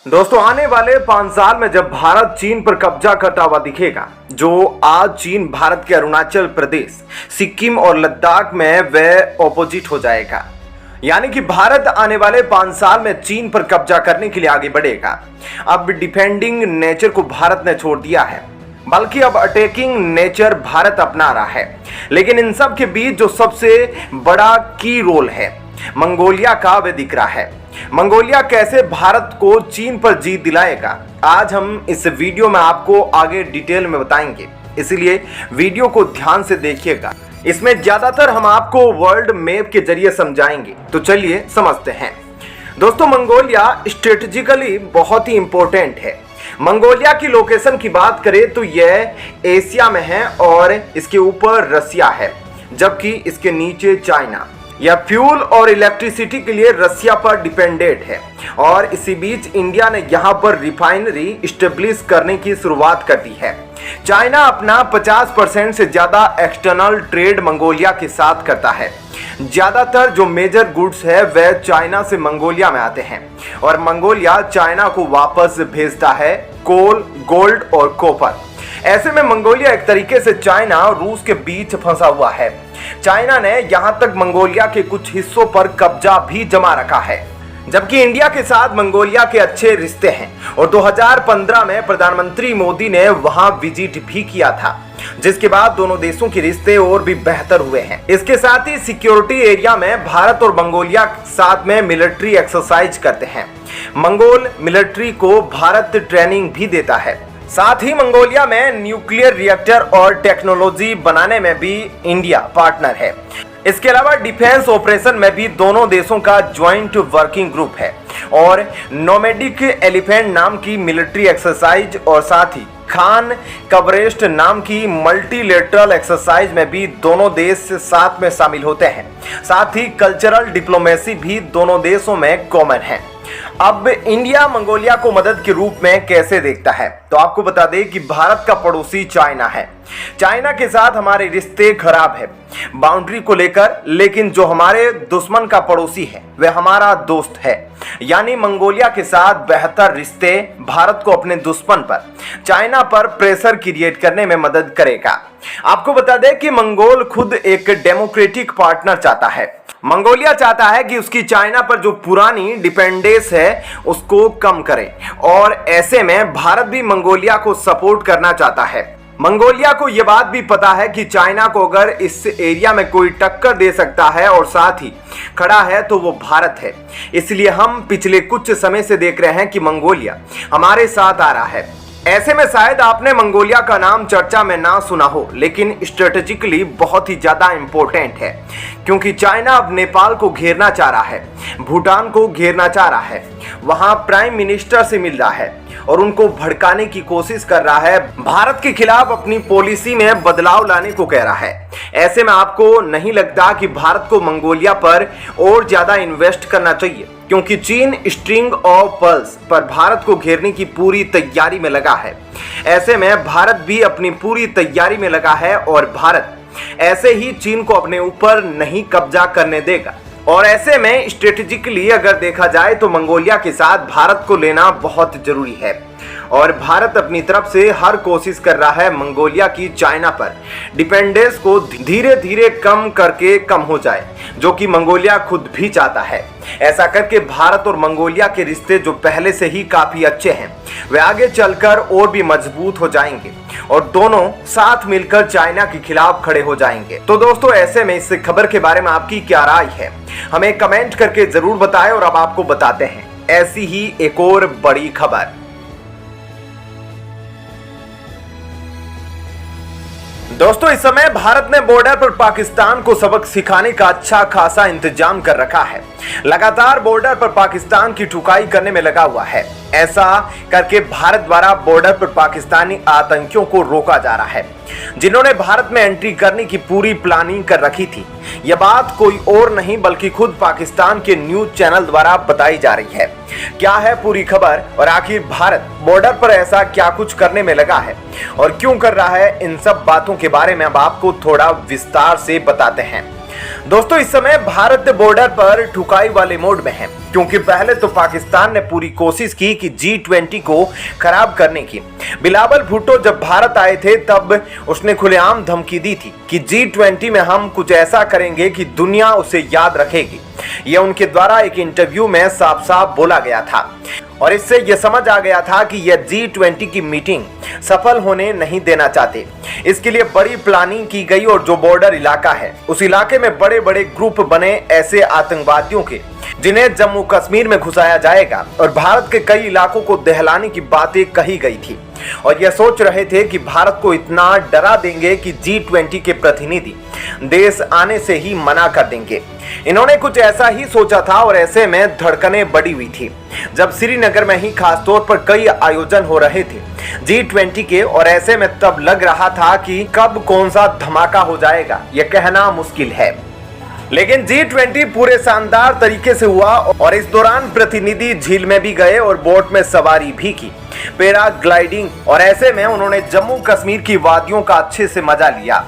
दोस्तों आने वाले 5 साल में जब भारत चीन पर कब्जा करता हुआ दिखेगा, जो आज चीन भारत के अरुणाचल प्रदेश, सिक्किम और लद्दाख में वह ऑपोजिट हो जाएगा। यानी कि भारत आने वाले 5 साल में चीन पर कब्जा करने के लिए आगे बढ़ेगा। अब डिफेंडिंग नेचर को भारत ने छोड़ दिया है, बल्कि अब अटैकिंग नेचर भारत अपना रहा है। लेकिन इन सब के बीच जो सबसे बड़ा की रोल है मंगोलिया का, वह दिख रहा है। मंगोलिया कैसे भारत को चीन पर जीत दिलाएगा, आज हम इस वीडियो में आपको आगे डिटेल में बताएंगे, इसलिए वीडियो को ध्यान से देखिएगा। इसमें ज्यादातर हम आपको वर्ल्ड मैप के जरिए समझाएंगे, तो चलिए समझते हैं। दोस्तों मंगोलिया स्ट्रेटेजिकली बहुत ही इंपॉर्टेंट है। मंगोलिया की लोकेशन की बात करें तो यह एशिया में है और इसके ऊपर रसिया है, जबकि इसके नीचे चाइना। यह फ्यूल और इलेक्ट्रिसिटी के लिए रसिया पर डिपेंडेंट है और इसी बीच इंडिया ने यहां पर रिफाइनरी स्टेब्लिश करने की शुरुआत कर दी है। चाइना अपना 50% से ज्यादा एक्सटर्नल ट्रेड मंगोलिया के साथ करता है। ज्यादातर जो मेजर गुड्स है वह चाइना से मंगोलिया में आते हैं और मंगोलिया चाइना को वापस भेजता है कोल, गोल्ड और कॉपर। ऐसे में मंगोलिया एक तरीके से चाइना और रूस के बीच फंसा हुआ है। चाइना ने यहां तक मंगोलिया के कुछ हिस्सों पर कब्जा भी जमा रखा है, जबकि इंडिया के साथ मंगोलिया के अच्छे रिश्ते हैं और 2015 में प्रधानमंत्री मोदी ने वहां विजिट भी किया था, जिसके बाद दोनों देशों के रिश्ते और भी बेहतर हुए हैं। इसके साथ ही सिक्योरिटी एरिया में भारत और मंगोलिया साथ में मिलिट्री एक्सरसाइज करते हैं। मंगोल मिलिट्री को भारत ट्रेनिंग भी देता है। साथ ही मंगोलिया में न्यूक्लियर रिएक्टर और टेक्नोलॉजी बनाने में भी इंडिया पार्टनर है। इसके अलावा डिफेंस ऑपरेशन में भी दोनों देशों का ज्वाइंट वर्किंग ग्रुप है और नोमैडिक एलिफेंट नाम की मिलिट्री एक्सरसाइज और साथ ही खान कवरेस्ट नाम की मल्टीलेटरल एक्सरसाइज में भी दोनों देश साथ में शामिल होते हैं। साथ ही कल्चरल डिप्लोमेसी भी दोनों देशों में कॉमन है। अब इंडिया मंगोलिया को मदद के रूप में कैसे देखता है, तो आपको बता दें कि भारत का पड़ोसी चाइना है। चाइना के साथ हमारे रिश्ते खराब है बाउंड्री को लेकर, लेकिन जो हमारे दुश्मन का पड़ोसी है वह हमारा दोस्त है। यानी मंगोलिया के साथ बेहतर रिश्ते भारत को अपने दुश्मन पर, चाइना पर प्रेशर क्रिएट करने में मदद करेगा। आपको बता दें कि मंगोल खुद एक डेमोक्रेटिक पार्टनर चाहता है। मंगोलिया चाहता है कि उसकी चाइना पर जो पुरानी डिपेंडेंस है उसको कम करे और ऐसे में भारत भी मंगोलिया को सपोर्ट करना चाहता है। मंगोलिया को यह बात भी पता है कि चाइना को अगर इस एरिया में कोई टक्कर दे सकता है और साथ ही खड़ा है तो वो भारत है। इसलिए हम पिछले कुछ समय से देख रहे हैं कि मंगोलिया हमारे साथ आ रहा है। ऐसे में शायद आपने मंगोलिया का नाम चर्चा में ना सुना हो, लेकिन स्ट्रेटेजिकली बहुत ही ज्यादा इंपॉर्टेंट है, क्योंकि चाइना अब नेपाल को घेरना चाह रहा है, भूटान को घेरना चाह रहा है, वहां प्राइम मिनिस्टर से मिल रहा है और उनको भड़काने की कोशिश कर रहा है, भारत के खिलाफ अपनी पॉलिसी में बदलाव लाने को कह रहा है। ऐसे में आपको नहीं लगता कि भारत को मंगोलिया पर और ज्यादा इन्वेस्ट करना चाहिए, क्योंकि चीन स्ट्रिंग ऑफ पर्ल्स पर भारत को घेरने की पूरी तैयारी में लगा है। ऐसे में भारत भी अपनी पूरी तैयारी में लगा है और भारत ऐसे ही चीन को अपने ऊपर नहीं कब्जा करने देगा। और ऐसे में स्ट्रेटेजिकली अगर देखा जाए तो मंगोलिया के साथ भारत को लेना बहुत जरूरी है और भारत अपनी तरफ से हर कोशिश कर रहा है मंगोलिया की चाइना पर डिपेंडेंस को धीरे धीरे कम करके कम हो जाए, जो कि मंगोलिया खुद भी चाहता है। ऐसा करके भारत और मंगोलिया के रिश्ते जो पहले से ही काफी अच्छे हैं वे आगे चलकर और भी मजबूत हो जाएंगे और दोनों साथ मिलकर चाइना के खिलाफ खड़े हो जाएंगे। तो दोस्तों ऐसे में इस खबर के बारे में आपकी क्या राय है, हमें कमेंट करके जरूर बताएं और अब आपको बताते हैं ऐसी ही एक और बड़ी खबर। दोस्तों इस समय भारत ने बॉर्डर पर पाकिस्तान को सबक सिखाने का अच्छा खासा इंतजाम कर रखा है। लगातार बॉर्डर पर पाकिस्तान की ठुकाई करने में लगा हुआ है। ऐसा करके भारत द्वारा बॉर्डर पर पाकिस्तानी आतंकियों को रोका जा रहा है, जिन्होंने भारत में एंट्री करने की पूरी प्लानिंग कर रखी थी। यह बात कोई और नहीं बल्कि खुद पाकिस्तान के न्यूज चैनल द्वारा बताई जा रही है। क्या है पूरी खबर और आखिर भारत बॉर्डर पर ऐसा क्या कुछ करने में लगा है और क्यों कर रहा है, इन सब बातों के बारे में अब आपको थोड़ा विस्तार से बताते हैं। दोस्तों इस समय भारत बॉर्डर पर ठुकाई वाले मोड में है, क्योंकि पहले तो पाकिस्तान ने पूरी कोशिश की कि G20 को खराब करने की। बिलावल भुट्टो जब भारत आए थे तब उसने खुलेआम धमकी दी थी कि G20 में हम कुछ ऐसा करेंगे कि दुनिया उसे याद रखेगी। यह उनके द्वारा एक इंटरव्यू में साफ साफ बोला गया था और इससे यह समझ आ गया था कि यह G20 की मीटिंग सफल होने नहीं देना चाहते। इसके लिए बड़ी प्लानिंग की गई और जो बॉर्डर इलाका है उस इलाके में बड़े बड़े ग्रुप बने ऐसे आतंकवादियों के, जिन्हें जम्मू कश्मीर में घुसाया जाएगा और भारत के कई इलाकों को दहलाने की बातें कही गई थी। और यह सोच रहे थे कि भारत को इतना डरा देंगे कि G20 के प्रतिनिधि देश आने से ही मना कर देंगे। इन्होंने कुछ ऐसा ही सोचा था और ऐसे में धड़कनें बढ़ी हुई थी जब श्रीनगर में ही खासतौर पर कई आयोजन हो रहे थे G20 के, और ऐसे में तब लग रहा था कि कब कौन सा धमाका हो जाएगा यह कहना मुश्किल है। लेकिन G20 पूरे शानदार तरीके से हुआ और इस दौरान प्रतिनिधि झील में भी गए और बोट में सवारी भी की, पैराग्लाइडिंग, और ऐसे में उन्होंने जम्मू कश्मीर की वादियों का अच्छे से मजा लिया।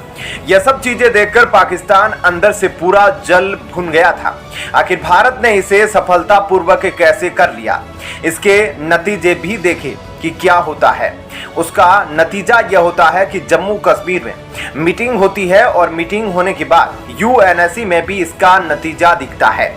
यह सब चीजें देखकर पाकिस्तान अंदर से पूरा जल भुन गया था। आखिर भारत ने इसे सफलतापूर्वक कैसे कर लिया, इसके नतीजे भी देखे कि क्या होता है। उसका नतीजा यह होता है कि जम्मू कश्मीर में मीटिंग होती है और मीटिंग होने के बाद UNSC में भी इसका नतीजा दिखता है।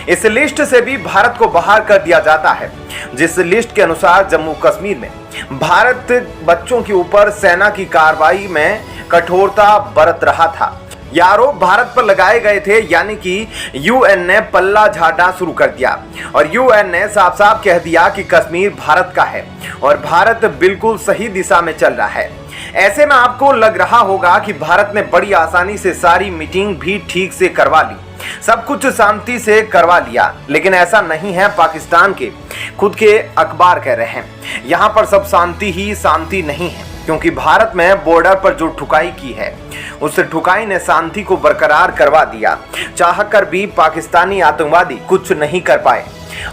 इस लिस्ट से भी भारत को बाहर कर दिया जाता है, जिस लिस्ट के अनुसार जम्मू कश्मीर में भारत बच्चों के ऊपर सेना की कार्रवाई में कठोरता बरत रहा था। ये आरोप भारत पर लगाए गए थे, यानी कि UN ने पल्ला झाड़ना शुरू कर दिया और UN ने साफ साफ कह दिया कि कश्मीर भारत का है और भारत बिल्कुल सही दिशा में चल रहा है। ऐसे में आपको लग रहा होगा कि भारत ने बड़ी आसानी से सारी मीटिंग भी ठीक से करवा ली, सब कुछ शांति से करवा लिया, लेकिन ऐसा नहीं है। पाकिस्तान के खुद के अखबार कह रहे हैं यहाँ पर सब शांति ही शांति नहीं है, क्योंकि भारत में बॉर्डर पर जो ठुकाई की है उस ठुकाई ने शांति को बरकरार करवा दिया। चाहकर भी पाकिस्तानी आतंकवादी कुछ नहीं कर पाए।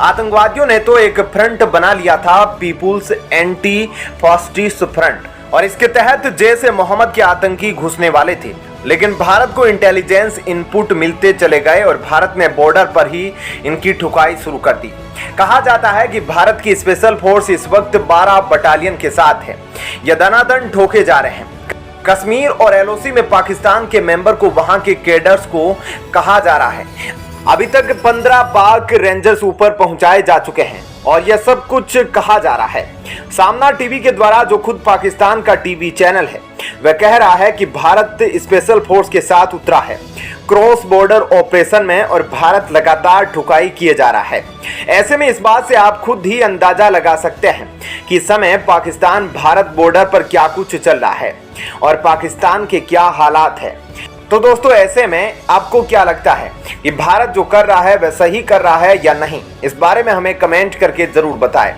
आतंकवादियों ने तो एक फ्रंट बना लिया था, पीपुल्स एंटी फासिस्ट फ्रंट, और इसके तहत जैसे मोहम्मद के आतंकी घुसने वाले थे, लेकिन भारत को इंटेलिजेंस इनपुट मिलते चले गए और भारत ने बॉर्डर पर ही इनकी ठुकाई शुरू कर दी। कहा जाता है कि भारत की स्पेशल फोर्स इस वक्त 12 बटालियन के साथ है। यह दनादन ठोके जा रहे हैं। कश्मीर और LOC में पाकिस्तान के मेंबर को वहां के कैडर्स को कहा जा रहा है। अभी तक 15 पाक रेंजर्स ऊपर पहुंचाए जा चुके हैं और यह सब कुछ कहा जा रहा है। सामना टीवी के द्वारा, जो खुद पाकिस्तान का टीवी चैनल है, वह कह रहा है कि भारत स्पेशल फोर्स के साथ उतरा है क्रॉस बॉर्डर ऑपरेशन में और भारत लगातार ठुकाई किए जा रहा है। ऐसे में इस बात से आप खुद ही अंदाजा लगा सकते हैं कि इस समय पाकिस्तान भारत बॉर्डर पर क्या कुछ चल रहा है और पाकिस्तान के क्या हालात है। तो दोस्तों ऐसे में आपको क्या लगता है कि भारत जो कर रहा है वह सही कर रहा है या नहीं? इस बारे में हमें कमेंट करके जरूर बताएं।